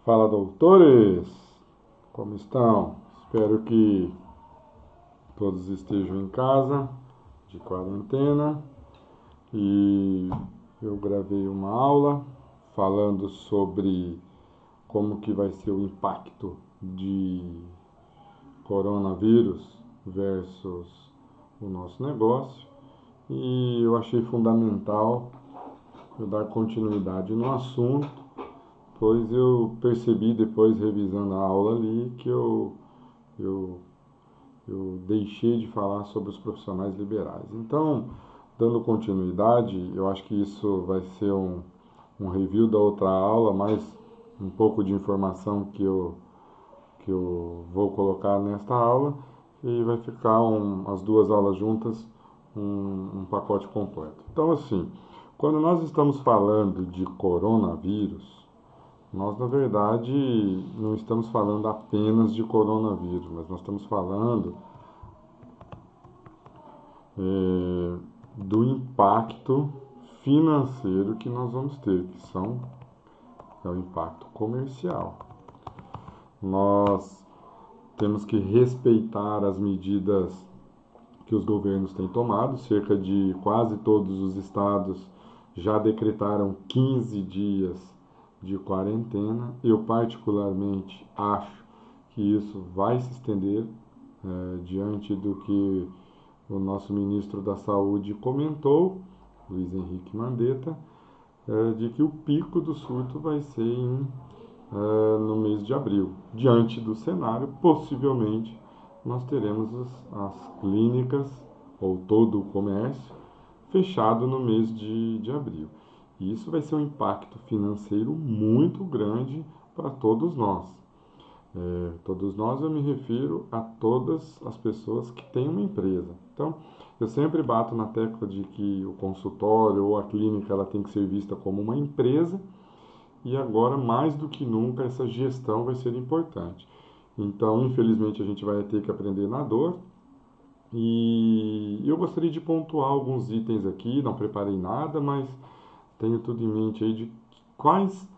Fala, doutores! Como estão? Espero que todos estejam em casa, de quarentena. E eu gravei uma aula falando sobre como que vai ser o impacto de coronavírus versus o nosso negócio. E eu achei fundamental eu dar continuidade no assunto, pois eu percebi depois, revisando a aula ali, que eu, eu deixei de falar sobre os profissionais liberais. Então, dando continuidade, eu acho que isso vai ser um review da outra aula, mais um pouco de informação que eu vou colocar nesta aula, e vai ficar as duas aulas juntas, um pacote completo. Então, assim, quando nós estamos falando de coronavírus, nós, na verdade, não estamos falando apenas de coronavírus, mas nós estamos falando do impacto financeiro que nós vamos ter, é o impacto comercial. Nós temos que respeitar as medidas que os governos têm tomado. Cerca de quase todos os estados já decretaram 15 dias de quarentena. Eu particularmente acho que isso vai se estender diante do que o nosso ministro da Saúde comentou, Luiz Henrique Mandetta, de que o pico do surto vai ser no mês de abril. Diante do cenário, possivelmente nós teremos as clínicas ou todo o comércio fechado no mês de abril. E isso vai ser um impacto financeiro muito grande para todos nós. Todos nós, eu me refiro a todas as pessoas que têm uma empresa. Então, eu sempre bato na tecla de que o consultório ou a clínica ela tem que ser vista como uma empresa, e agora, mais do que nunca, essa gestão vai ser importante. Então, infelizmente, a gente vai ter que aprender na dor. E eu gostaria de pontuar alguns itens aqui, não preparei nada, mas tenho tudo em mente aí de quais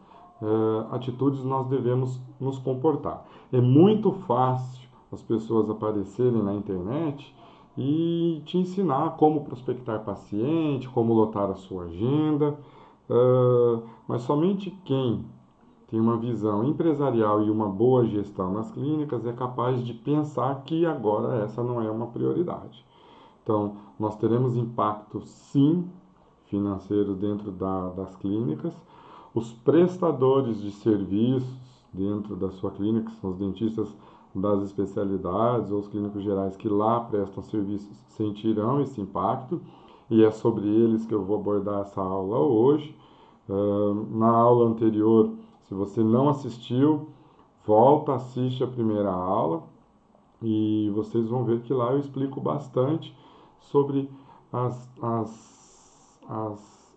atitudes nós devemos nos comportar. É muito fácil as pessoas aparecerem na internet e te ensinar como prospectar paciente, como lotar a sua agenda, mas somente quem tem uma visão empresarial e uma boa gestão nas clínicas é capaz de pensar que agora essa não é uma prioridade. Então, nós teremos impacto, sim, financeiro dentro das clínicas. Os prestadores de serviços dentro da sua clínica, que são os dentistas das especialidades ou os clínicos gerais que lá prestam serviços, sentirão esse impacto, e é sobre eles que eu vou abordar essa aula hoje. Na aula anterior, se você não assistiu, volta, assiste a primeira aula e vocês vão ver que lá eu explico bastante sobre as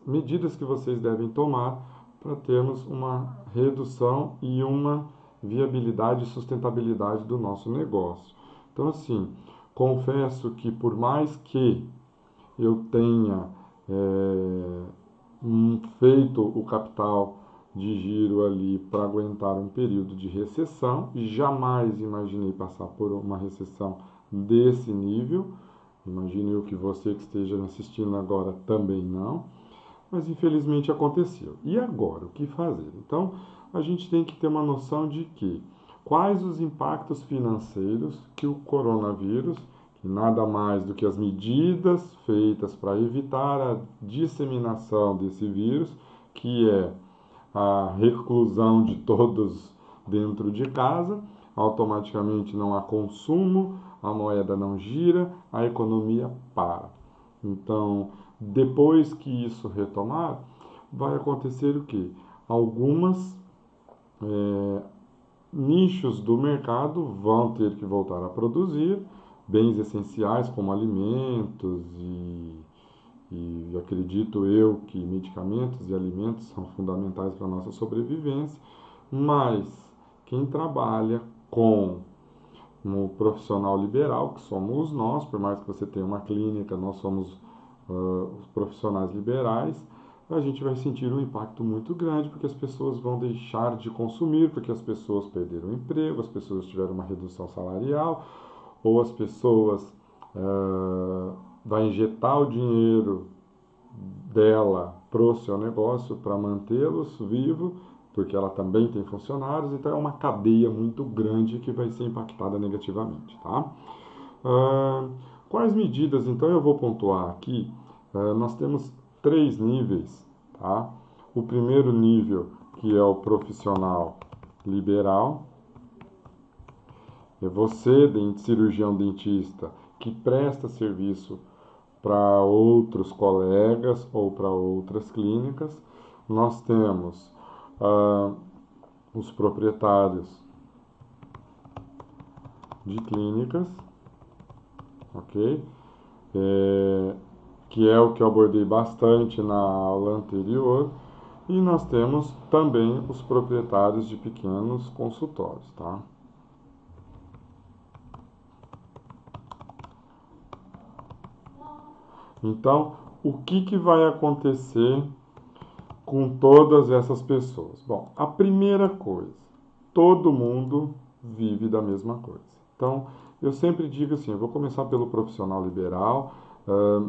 medidas que vocês devem tomar para termos uma redução e uma viabilidade e sustentabilidade do nosso negócio. Então, assim, confesso que por mais que eu tenha feito o capital de giro ali para aguentar um período de recessão, e jamais imaginei passar por uma recessão desse nível. Imagine eu que você que esteja assistindo agora também não, mas infelizmente aconteceu. E agora, o que fazer? Então, a gente tem que ter uma noção de que quais os impactos financeiros que o coronavírus, que nada mais do que as medidas feitas para evitar a disseminação desse vírus, que é a reclusão de todos dentro de casa, automaticamente não há consumo, a moeda não gira, a economia para. Então, depois que isso retomar, vai acontecer o quê? Algumas nichos do mercado vão ter que voltar a produzir bens essenciais como alimentos e acredito eu que medicamentos e alimentos são fundamentais para a nossa sobrevivência, mas quem trabalha com um profissional liberal, que somos nós, por mais que você tenha uma clínica, nós somos os profissionais liberais, a gente vai sentir um impacto muito grande, porque as pessoas vão deixar de consumir, porque as pessoas perderam o emprego, as pessoas tiveram uma redução salarial, ou as pessoas vai injetar o dinheiro dela para o seu negócio para mantê-los vivos, porque ela também tem funcionários, então é uma cadeia muito grande que vai ser impactada negativamente, tá? Ah, quais medidas, então eu vou pontuar aqui, nós temos três níveis, tá? O primeiro nível, que é o profissional liberal, é você, cirurgião dentista, que presta serviço para outros colegas ou para outras clínicas. Nós temos ah, os proprietários de clínicas, ok? Que é o que eu abordei bastante na aula anterior. E nós temos também os proprietários de pequenos consultórios, tá? Então, o que vai acontecer com todas essas pessoas? Bom, a primeira coisa, todo mundo vive da mesma coisa. Então, eu sempre digo assim, eu vou começar pelo profissional liberal.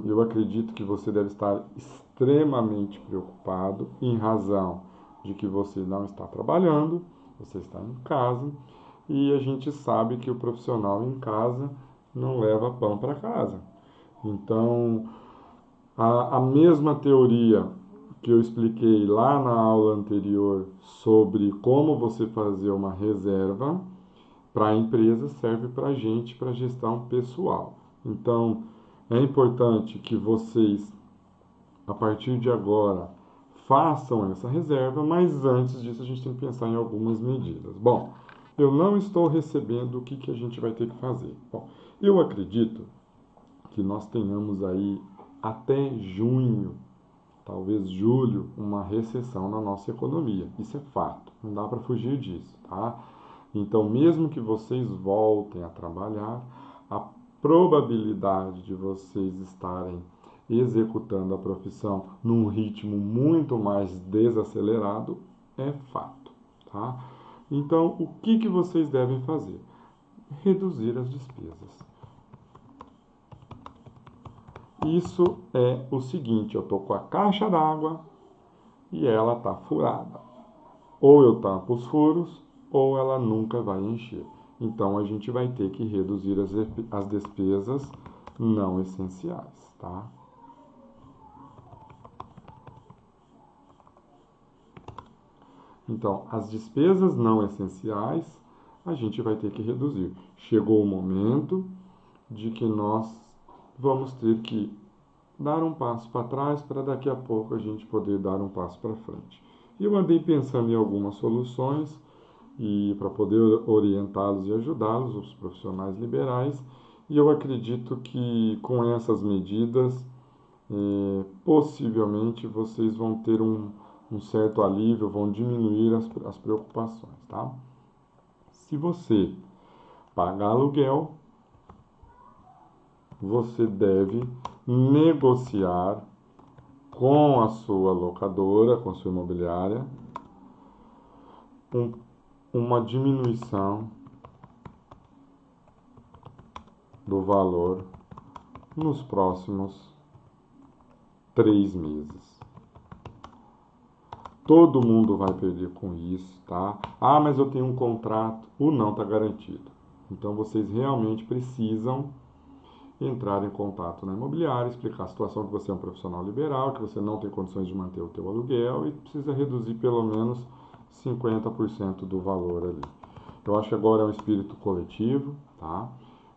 Eu acredito que você deve estar extremamente preocupado em razão de que você não está trabalhando, você está em casa, e a gente sabe que o profissional em casa não leva pão para casa. Então, a mesma teoria que eu expliquei lá na aula anterior sobre como você fazer uma reserva para a empresa serve para a gente, para a gestão pessoal. Então, é importante que vocês, a partir de agora, façam essa reserva, mas antes disso a gente tem que pensar em algumas medidas. Bom, eu não estou recebendo, o que a gente vai ter que fazer? Bom, eu acredito que nós tenhamos aí até junho, talvez julho, uma recessão na nossa economia. Isso é fato, não dá para fugir disso, tá? Então, mesmo que vocês voltem a trabalhar, a probabilidade de vocês estarem executando a profissão num ritmo muito mais desacelerado é fato, tá? Então, o que vocês devem fazer? Reduzir as despesas. Isso é o seguinte, eu estou com a caixa d'água e ela está furada. Ou eu tampo os furos, ou ela nunca vai encher. Então a gente vai ter que reduzir as despesas não essenciais, tá? Então, as despesas não essenciais a gente vai ter que reduzir. Chegou o momento de que nós vamos ter que dar um passo para trás para daqui a pouco a gente poder dar um passo para frente. E eu andei pensando em algumas soluções e para poder orientá-los e ajudá-los, os profissionais liberais, e eu acredito que com essas medidas, possivelmente vocês vão ter um certo alívio, vão diminuir as preocupações, tá? Se você pagar aluguel, você deve negociar com a sua locadora, com a sua imobiliária, um, uma diminuição do valor nos próximos 3 meses. Todo mundo vai perder com isso, tá? Ah, mas eu tenho um contrato. O não está garantido. Então vocês realmente precisam entrar em contato na imobiliária, explicar a situação que você é um profissional liberal, que você não tem condições de manter o teu aluguel e precisa reduzir pelo menos 50% do valor ali. Eu acho que agora é um espírito coletivo, tá?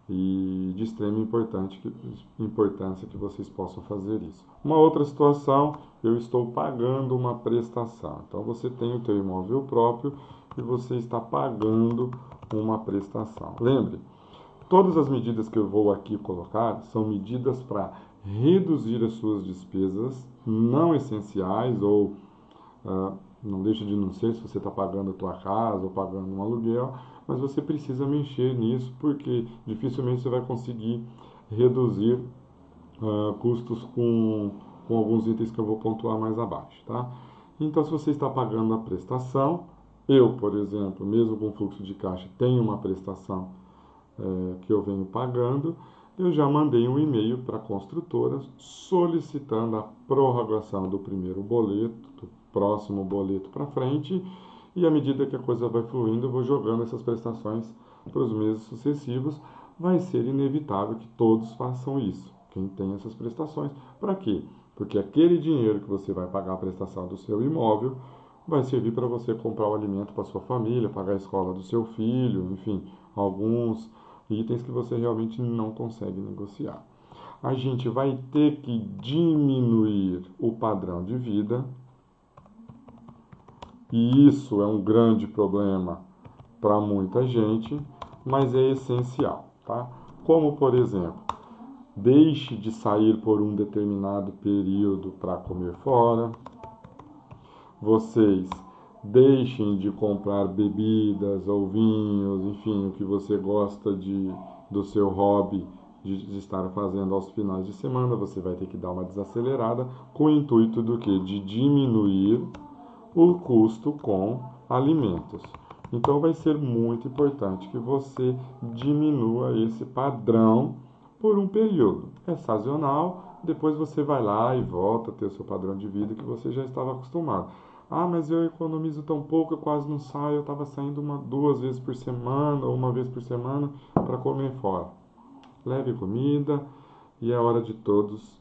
E de extrema importância que vocês possam fazer isso. Uma outra situação, eu estou pagando uma prestação. Então você tem o teu imóvel próprio e você está pagando uma prestação. Lembre, todas as medidas que eu vou aqui colocar são medidas para reduzir as suas despesas não essenciais ou não deixa de não ser se você está pagando a tua casa ou pagando um aluguel, mas você precisa mexer nisso porque dificilmente você vai conseguir reduzir custos com com alguns itens que eu vou pontuar mais abaixo, tá? Então, se você está pagando a prestação, eu, por exemplo, mesmo com fluxo de caixa, tenho uma prestação que eu venho pagando, eu já mandei um e-mail para a construtora solicitando a prorrogação do primeiro boleto, do próximo boleto para frente, e à medida que a coisa vai fluindo, eu vou jogando essas prestações para os meses sucessivos. Vai ser inevitável que todos façam isso, quem tem essas prestações. Para quê? Porque aquele dinheiro que você vai pagar a prestação do seu imóvel vai servir para você comprar o alimento para sua família, pagar a escola do seu filho, enfim, alguns itens que você realmente não consegue negociar. A gente vai ter que diminuir o padrão de vida, e isso é um grande problema para muita gente, mas é essencial, tá? Como, por exemplo, deixe de sair por um determinado período para comer fora, vocês deixem de comprar bebidas ou vinhos, enfim, o que você gosta do seu hobby de estar fazendo aos finais de semana, você vai ter que dar uma desacelerada com o intuito do que? De diminuir o custo com alimentos. Então vai ser muito importante que você diminua esse padrão por um período. É sazonal, depois você vai lá e volta a ter o seu padrão de vida que você já estava acostumado. Ah, mas eu economizo tão pouco, eu quase não saio, eu estava saindo duas vezes por semana ou uma vez por semana para comer fora. Leve comida e é hora de todos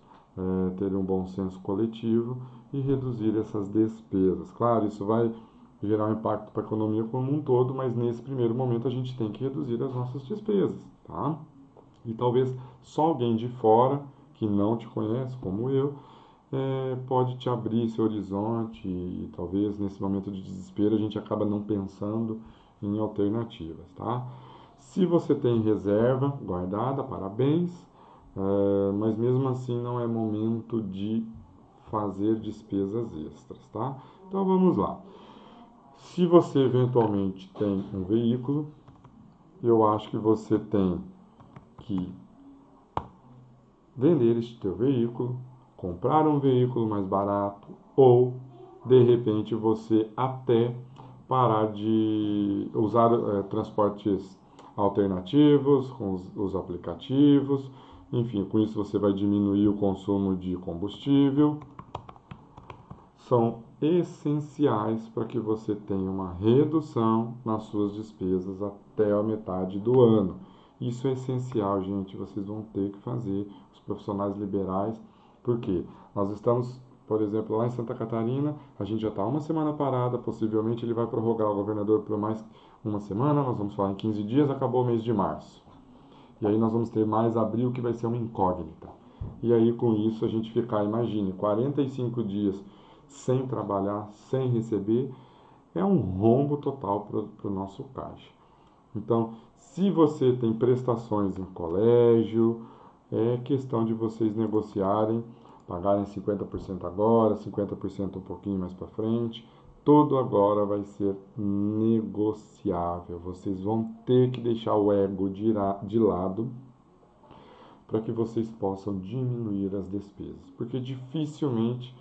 terem um bom senso coletivo e reduzir essas despesas. Claro, isso vai gerar um impacto para a economia como um todo, mas nesse primeiro momento a gente tem que reduzir as nossas despesas, tá? E talvez só alguém de fora, que não te conhece, como eu, pode te abrir esse horizonte e talvez nesse momento de desespero a gente acaba não pensando em alternativas, tá? Se você tem reserva guardada, parabéns, mas mesmo assim não é momento de fazer despesas extras, tá? Então vamos lá. Se você eventualmente tem um veículo, eu acho que você tem que vender este teu veículo, comprar um veículo mais barato ou de repente você até parar de usar transportes alternativos com os aplicativos. Enfim, com isso você vai diminuir o consumo de combustível. São essenciais para que você tenha uma redução nas suas despesas até a metade do ano. Isso é essencial, gente. Vocês vão ter que fazer, os profissionais liberais, porque nós estamos, por exemplo, lá em Santa Catarina, a gente já está uma semana parada, possivelmente ele vai prorrogar o governador por mais uma semana, nós vamos falar em 15 dias, acabou o mês de março. E aí nós vamos ter mais abril, que vai ser uma incógnita. E aí com isso a gente ficar, imagine, 45 dias sem trabalhar, sem receber, é um rombo total para o nosso caixa. Então, se você tem prestações em colégio, é questão de vocês negociarem, pagarem 50% agora, 50% um pouquinho mais para frente. Tudo agora vai ser negociável. Vocês vão ter que deixar o ego de lado para que vocês possam diminuir as despesas, porque dificilmente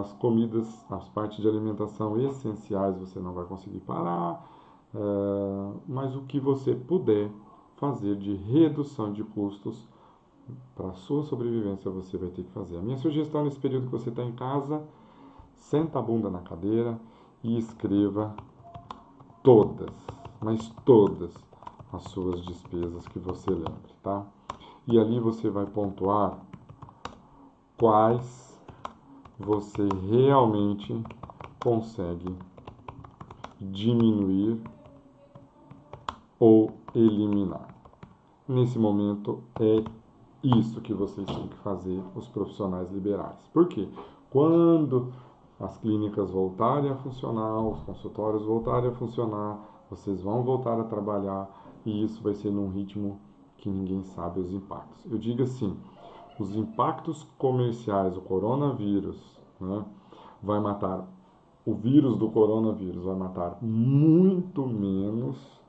as comidas, as partes de alimentação essenciais você não vai conseguir parar, mas o que você puder fazer de redução de custos para a sua sobrevivência você vai ter que fazer. A minha sugestão nesse período que você está em casa, senta a bunda na cadeira e escreva todas, mas todas as suas despesas que você lembre, tá? E ali você vai pontuar quais você realmente consegue diminuir ou eliminar. Nesse momento é isso que vocês têm que fazer, os profissionais liberais. Por quê? Quando as clínicas voltarem a funcionar, os consultórios voltarem a funcionar, vocês vão voltar a trabalhar e isso vai ser num ritmo que ninguém sabe os impactos. Eu digo assim, os impactos comerciais, o coronavírus, né, vai matar, o vírus do coronavírus vai matar muito menos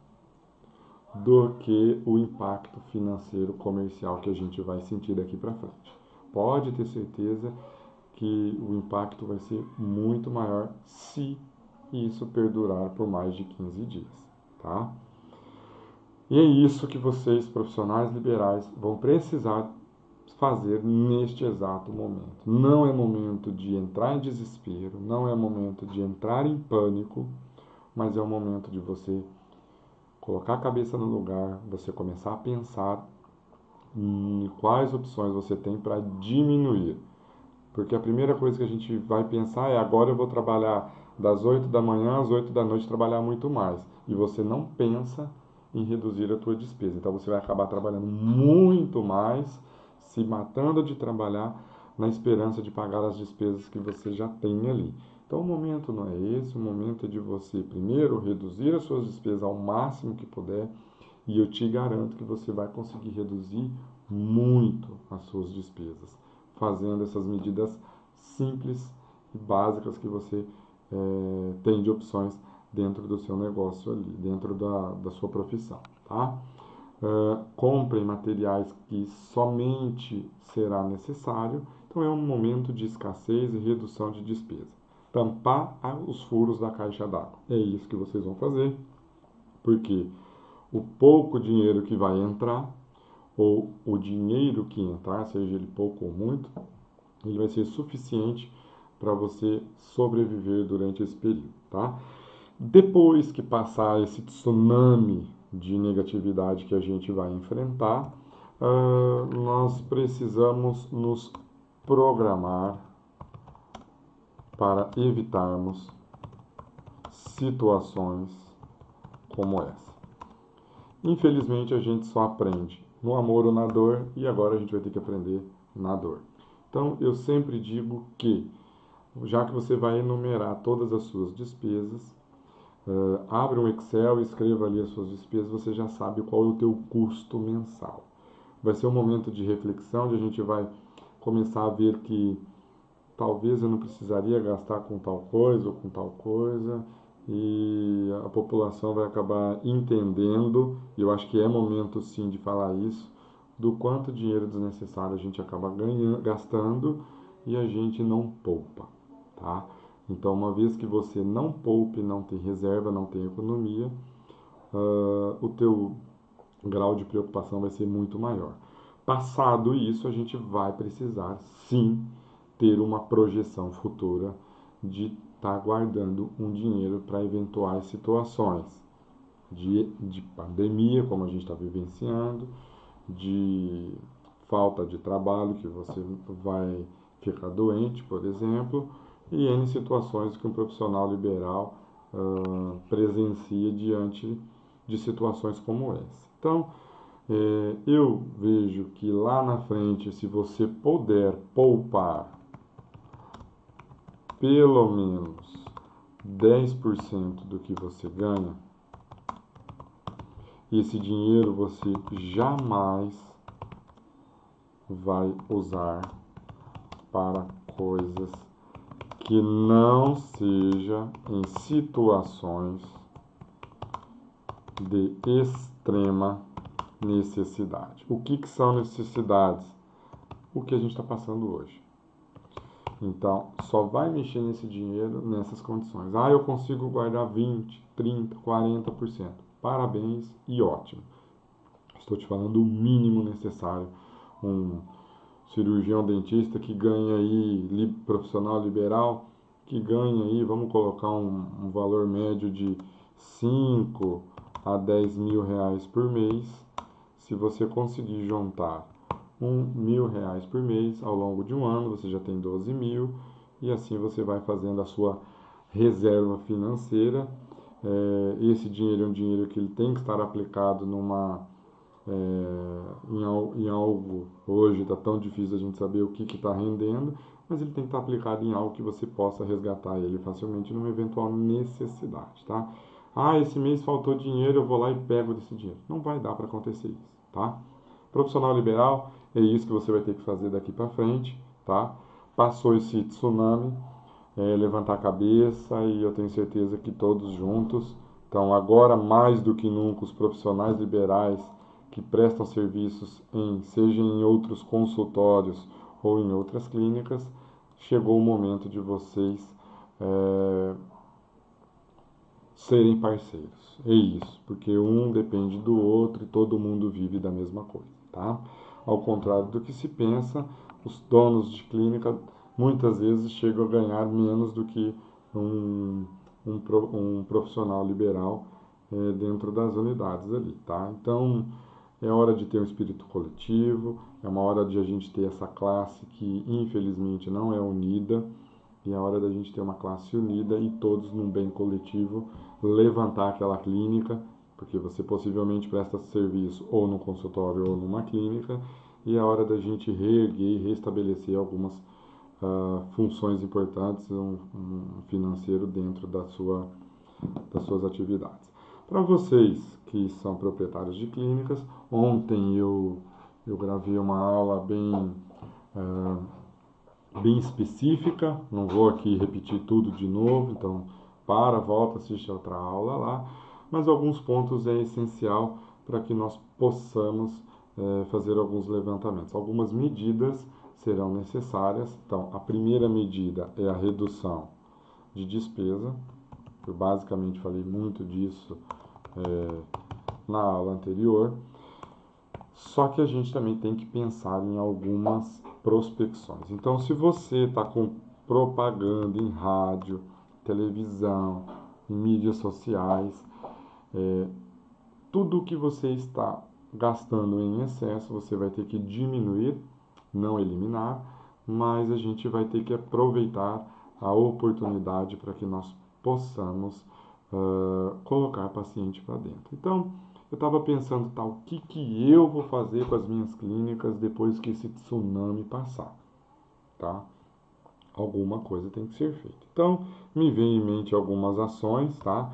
do que o impacto financeiro comercial que a gente vai sentir daqui para frente. Pode ter certeza que o impacto vai ser muito maior se isso perdurar por mais de 15 dias, tá? E é isso que vocês, profissionais liberais, vão precisar fazer neste exato momento. Não é momento de entrar em desespero, não é momento de entrar em pânico, mas é o momento de você colocar a cabeça no lugar, você começar a pensar em quais opções você tem para diminuir. Porque a primeira coisa que a gente vai pensar é: agora eu vou trabalhar das 8 da manhã às 8 da noite, trabalhar muito mais. E você não pensa em reduzir a tua despesa. Então você vai acabar trabalhando muito mais, se matando de trabalhar, na esperança de pagar as despesas que você já tem ali. Então o momento não é esse, o momento é de você primeiro reduzir as suas despesas ao máximo que puder, e eu te garanto que você vai conseguir reduzir muito as suas despesas, fazendo essas medidas simples e básicas que você tem de opções dentro do seu negócio ali, dentro da sua profissão, tá? Comprem materiais que somente será necessário. Então é um momento de escassez e redução de despesa. Tampar os furos da caixa d'água. É isso que vocês vão fazer, porque o pouco dinheiro que vai entrar, ou o dinheiro que entrar, seja ele pouco ou muito, ele vai ser suficiente para você sobreviver durante esse período, tá? Depois que passar esse tsunami de negatividade que a gente vai enfrentar, nós precisamos nos programar para evitarmos situações como essa. Infelizmente, a gente só aprende no amor ou na dor, e agora a gente vai ter que aprender na dor. Então, eu sempre digo que, já que você vai enumerar todas as suas despesas, abre um Excel e escreva ali as suas despesas, você já sabe qual é o teu custo mensal. Vai ser um momento de reflexão, onde a gente vai começar a ver que talvez eu não precisaria gastar com tal coisa ou com tal coisa, e a população vai acabar entendendo, e eu acho que é momento sim de falar isso, do quanto dinheiro desnecessário a gente acaba gastando e a gente não poupa, tá? Então, uma vez que você não poupe, não tem reserva, não tem economia, o teu grau de preocupação vai ser muito maior. Passado isso, a gente vai precisar sim ter uma projeção futura de estar guardando um dinheiro para eventuais situações de pandemia, como a gente está vivenciando, de falta de trabalho, que você vai ficar doente, por exemplo, e N situações que um profissional liberal presencia diante de situações como essa. Então, eu vejo que lá na frente, se você puder poupar pelo menos 10% do que você ganha, esse dinheiro você jamais vai usar para coisas que não seja em situações de extrema necessidade. O que são necessidades? O que a gente está passando hoje. Então, só vai mexer nesse dinheiro nessas condições. Eu consigo guardar 20, 30, 40%. Parabéns e ótimo. Estou te falando o mínimo necessário. Um cirurgião dentista que ganha aí, profissional liberal, que ganha aí, vamos colocar um valor médio de 5 a 10 mil reais por mês. Se você conseguir juntar R$ 1.000 por mês ao longo de um ano, você já tem 12 mil, e assim você vai fazendo a sua reserva financeira. Esse dinheiro é um dinheiro que ele tem que estar aplicado em algo. Hoje está tão difícil a gente saber o que está rendendo, mas ele tem que estar aplicado em algo que você possa resgatar ele facilmente numa eventual necessidade, tá? Esse mês faltou dinheiro, eu vou lá e pego desse dinheiro. Não vai dar para acontecer isso, tá? Profissional liberal, é isso que você vai ter que fazer daqui para frente, tá? Passou esse tsunami, levantar a cabeça, e eu tenho certeza que todos juntos, então agora mais do que nunca, os profissionais liberais que prestam serviços seja em outros consultórios ou em outras clínicas, chegou o momento de vocês serem parceiros. É isso, porque um depende do outro e todo mundo vive da mesma coisa, tá? Ao contrário do que se pensa, os donos de clínica muitas vezes chegam a ganhar menos do que um profissional liberal dentro das unidades ali, tá? Então, é hora de ter um espírito coletivo, é uma hora de a gente ter essa classe que infelizmente não é unida, e é hora da gente ter uma classe unida e todos num bem coletivo levantar aquela clínica, porque você possivelmente presta serviço ou no consultório ou numa clínica, e é hora da gente reerguer e restabelecer algumas funções importantes, um financeiro dentro das suas atividades. Para vocês que são proprietários de clínicas, ontem eu gravei uma aula bem específica, não vou aqui repetir tudo de novo, então volta, assiste outra aula lá, mas alguns pontos é essencial para que nós possamos fazer alguns levantamentos. Algumas medidas serão necessárias. Então, a primeira medida é a redução de despesa. Eu basicamente falei muito disso na aula anterior. Só que a gente também tem que pensar em algumas prospecções. Então, se você está com propaganda em rádio, televisão, em mídias sociais, tudo que você está gastando em excesso, você vai ter que diminuir, não eliminar, mas a gente vai ter que aproveitar a oportunidade para que nós possamos colocar paciente para dentro. Então, eu estava pensando, o que eu vou fazer com as minhas clínicas depois que esse tsunami passar, tá? Alguma coisa tem que ser feita. Então, me vem em mente algumas ações, tá?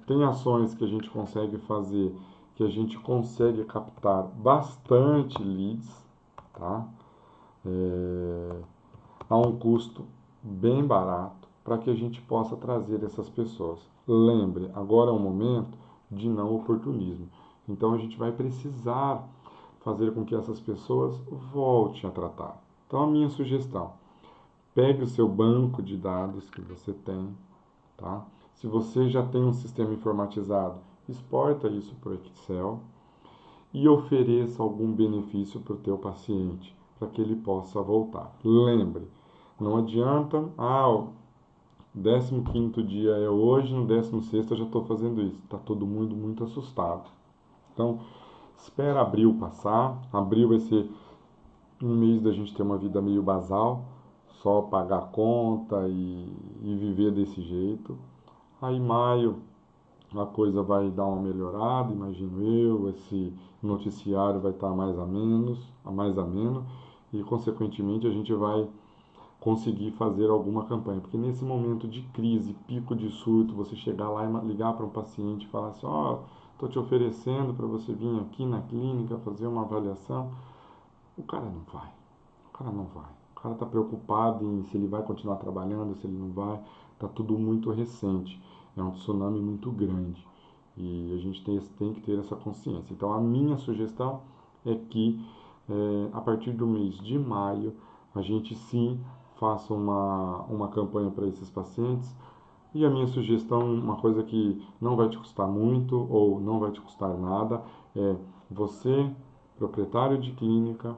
Tem ações que a gente consegue fazer, que a gente consegue captar bastante leads, tá? A um custo bem barato, para que a gente possa trazer essas pessoas. Lembre, agora é o momento de não oportunismo. Então a gente vai precisar fazer com que essas pessoas voltem a tratar. Então a minha sugestão, pegue o seu banco de dados que você tem, tá? Se você já tem um sistema informatizado, exporta isso para o Excel e ofereça algum benefício para o teu paciente, para que ele possa voltar. Lembre, não adianta, o 15º dia é hoje, no 16º eu já estou fazendo isso. Está todo mundo muito assustado. Então, espera abril passar. Abril vai ser um mês da gente ter uma vida meio basal, só pagar a conta e viver desse jeito. Aí maio a coisa vai dar uma melhorada, imagino eu, esse noticiário vai estar mais ameno, e consequentemente a gente vai conseguir fazer alguma campanha. Porque nesse momento de crise, pico de surto, você chegar lá e ligar para um paciente e falar assim, estou te oferecendo para você vir aqui na clínica fazer uma avaliação, o cara não vai. O cara não vai. O cara está preocupado em se ele vai continuar trabalhando, se ele não vai. Está tudo muito recente. É um tsunami muito grande. E a gente tem que ter essa consciência. Então, a minha sugestão é que, a partir do mês de maio, a gente sim faça uma campanha para esses pacientes. E a minha sugestão, uma coisa que não vai te custar muito ou não vai te custar nada, é você, proprietário de clínica,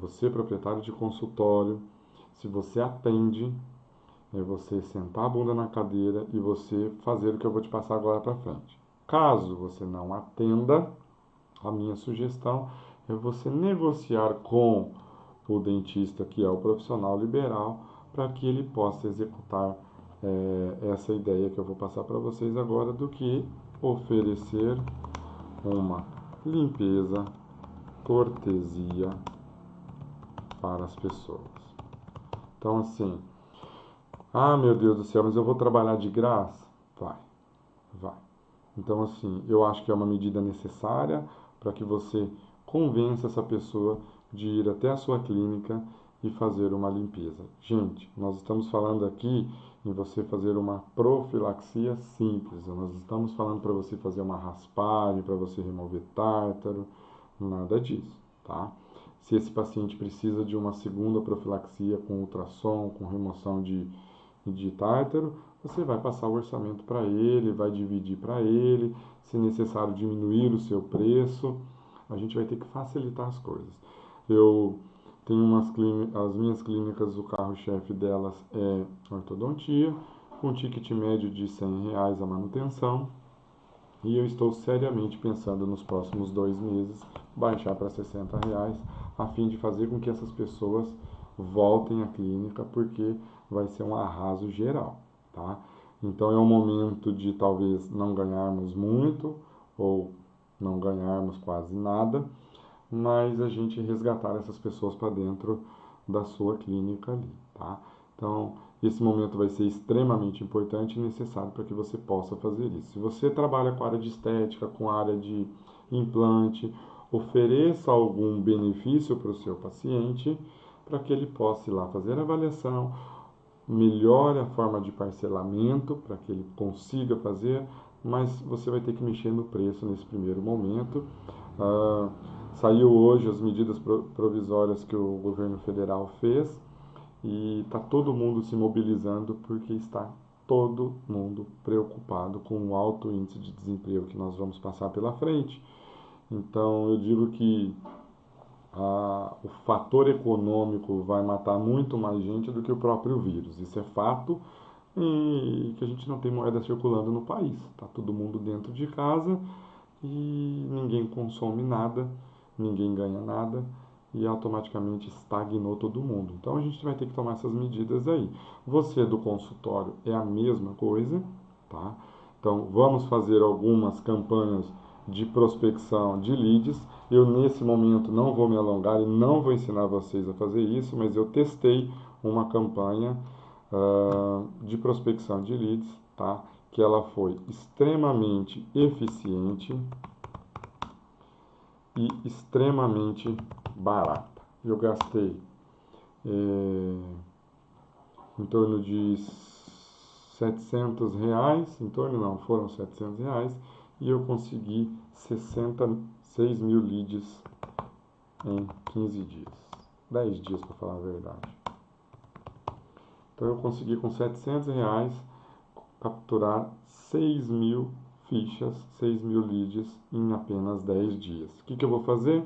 você, proprietário de consultório, se você atende, é você sentar a bunda na cadeira e você fazer o que eu vou te passar agora para frente. Caso você não atenda, a minha sugestão é você negociar com o dentista, que é o profissional liberal, para que ele possa executar essa ideia que eu vou passar para vocês agora, do que oferecer uma limpeza, cortesia para as pessoas. Então, assim, meu Deus do céu, mas eu vou trabalhar de graça? Vai, vai. Então, assim, eu acho que é uma medida necessária para que você convença essa pessoa de ir até a sua clínica e fazer uma limpeza. Gente, nós estamos falando aqui em você fazer uma profilaxia simples. Nós estamos falando para você fazer uma raspagem, para você remover tártaro, nada disso, tá? Se esse paciente precisa de uma segunda profilaxia com ultrassom, com remoção de tártaro, você vai passar o orçamento para ele, vai dividir para ele, se necessário diminuir o seu preço, a gente vai ter que facilitar as coisas. Eu tenho as minhas clínicas, o carro-chefe delas é ortodontia, com ticket médio de R$ 100 a manutenção, e eu estou seriamente pensando nos próximos 2 meses baixar para R$ 60, a fim de fazer com que essas pessoas voltem à clínica, porque vai ser um arraso geral, tá? Então é um momento de talvez não ganharmos muito ou não ganharmos quase nada, mas a gente resgatar essas pessoas para dentro da sua clínica ali, tá? Então, esse momento vai ser extremamente importante e necessário para que você possa fazer isso. Se você trabalha com a área de estética, com a área de implante, ofereça algum benefício para o seu paciente para que ele possa ir lá fazer a avaliação, melhore a forma de parcelamento para que ele consiga fazer, mas você vai ter que mexer no preço nesse primeiro momento. Saiu hoje as medidas provisórias que o governo federal fez e está todo mundo se mobilizando porque está todo mundo preocupado com o alto índice de desemprego que nós vamos passar pela frente. Então eu digo que o fator econômico vai matar muito mais gente do que o próprio vírus. Isso é fato, e que a gente não tem moeda circulando no país. Está todo mundo dentro de casa e ninguém consome nada, ninguém ganha nada e automaticamente estagnou todo mundo. Então a gente vai ter que tomar essas medidas aí. Você do consultório é a mesma coisa, tá? Então vamos fazer algumas campanhas de prospecção de leads. Eu nesse momento não vou me alongar e não vou ensinar vocês a fazer isso, mas eu testei uma campanha de prospecção de leads, tá? Que ela foi extremamente eficiente e extremamente barata. Eu gastei em torno de R$ 700, em torno não, foram R$ 700, e eu consegui 66 mil leads em 15 dias. 10 dias para falar a verdade. Então eu consegui com R$ 700 capturar 6 mil fichas, 6 mil leads em apenas 10 dias. O que eu vou fazer?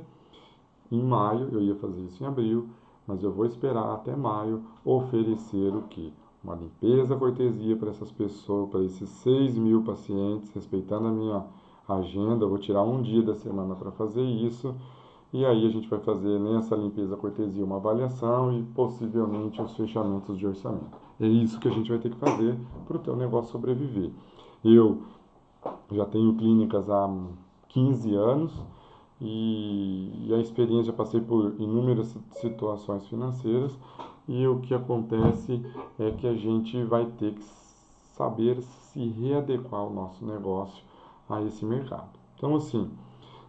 Em maio, eu ia fazer isso em abril, mas eu vou esperar até maio oferecer o quê? Uma limpeza cortesia para essas pessoas, para esses 6 mil pacientes, respeitando a minha agenda. Eu vou tirar um dia da semana para fazer isso. E aí a gente vai fazer nessa limpeza cortesia uma avaliação e possivelmente os fechamentos de orçamento. É isso que a gente vai ter que fazer para o teu negócio sobreviver. Eu já tenho clínicas há 15 anos e a experiência, já passei por inúmeras situações financeiras, e o que acontece é que a gente vai ter que saber se readequar o nosso negócio a esse mercado. Então assim,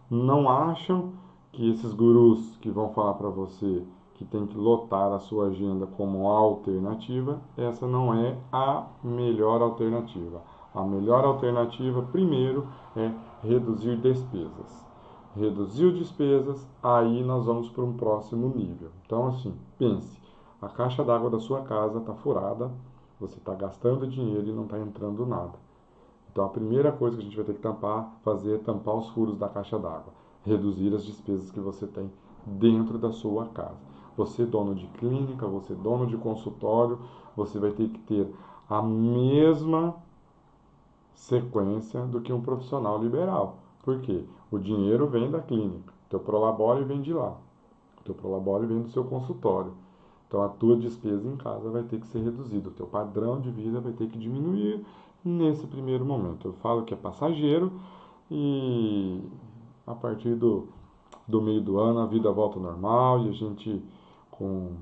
não acham que esses gurus que vão falar para você que tem que lotar a sua agenda como alternativa, essa não é a melhor alternativa. A melhor alternativa, primeiro, é reduzir despesas. Reduziu despesas, aí nós vamos para um próximo nível. Então, assim, pense, a caixa d'água da sua casa está furada, você está gastando dinheiro e não está entrando nada. Então, a primeira coisa que a gente vai ter que fazer é tampar os furos da caixa d'água, reduzir as despesas que você tem dentro da sua casa. Você, dono de clínica, você, dono de consultório, você vai ter que ter a mesma sequência do que um profissional liberal. Por quê? O dinheiro vem da clínica, o teu prolabore vem de lá, o teu prolabore vem do seu consultório. Então a tua despesa em casa vai ter que ser reduzida, o teu padrão de vida vai ter que diminuir nesse primeiro momento. Eu falo que é passageiro e a partir do meio do ano a vida volta ao normal e a gente, com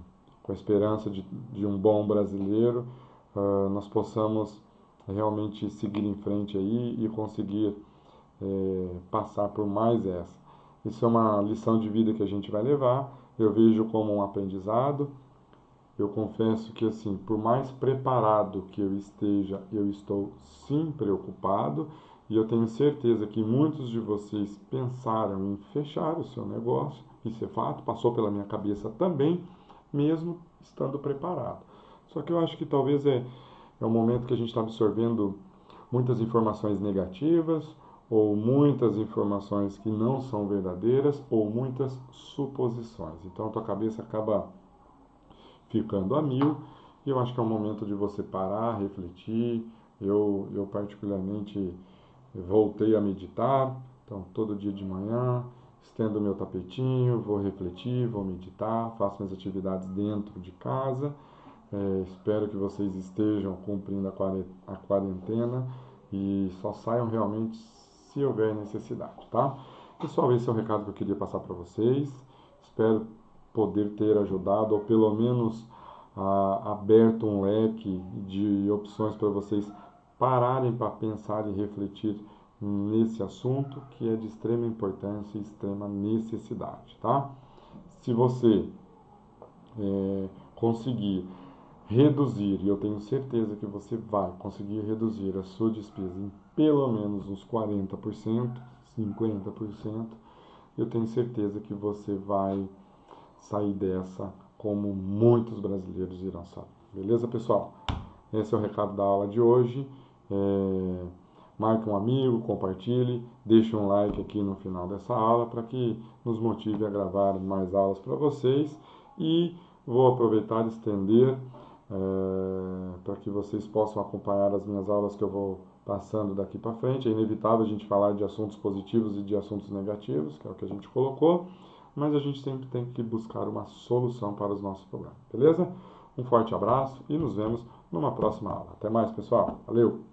a esperança de um bom brasileiro, nós possamos realmente seguir em frente aí e conseguir passar por mais essa. Isso é uma lição de vida que a gente vai levar, eu vejo como um aprendizado. Eu confesso que, assim, por mais preparado que eu esteja, eu estou sim preocupado, e eu tenho certeza que muitos de vocês pensaram em fechar o seu negócio isso é fato, passou pela minha cabeça também, mesmo estando preparado. Só que eu acho que talvez é um momento que a gente está absorvendo muitas informações negativas, ou muitas informações que não são verdadeiras, ou muitas suposições. Então a tua cabeça acaba ficando a mil, e eu acho que é um momento de você parar, refletir. Eu particularmente voltei a meditar, então todo dia de manhã estendo o meu tapetinho, vou refletir, vou meditar, faço minhas atividades dentro de casa. Espero que vocês estejam cumprindo a quarentena e só saiam realmente se houver necessidade, tá? Pessoal, esse é o recado que eu queria passar para vocês. Espero poder ter ajudado ou pelo menos aberto um leque de opções para vocês pararem para pensar e refletir nesse assunto que é de extrema importância e extrema necessidade, tá? Se você conseguir reduzir, e eu tenho certeza que você vai conseguir reduzir a sua despesa em pelo menos uns 40%, 50%, eu tenho certeza que você vai sair dessa como muitos brasileiros irão sair. Beleza, pessoal? Esse é o recado da aula de hoje. Marque um amigo, compartilhe, deixe um like aqui no final dessa aula para que nos motive a gravar mais aulas para vocês. E vou aproveitar e estender para que vocês possam acompanhar as minhas aulas que eu vou passando daqui para frente. É inevitável a gente falar de assuntos positivos e de assuntos negativos, que é o que a gente colocou, mas a gente sempre tem que buscar uma solução para os nossos problemas, beleza? Um forte abraço e nos vemos numa próxima aula. Até mais, pessoal. Valeu!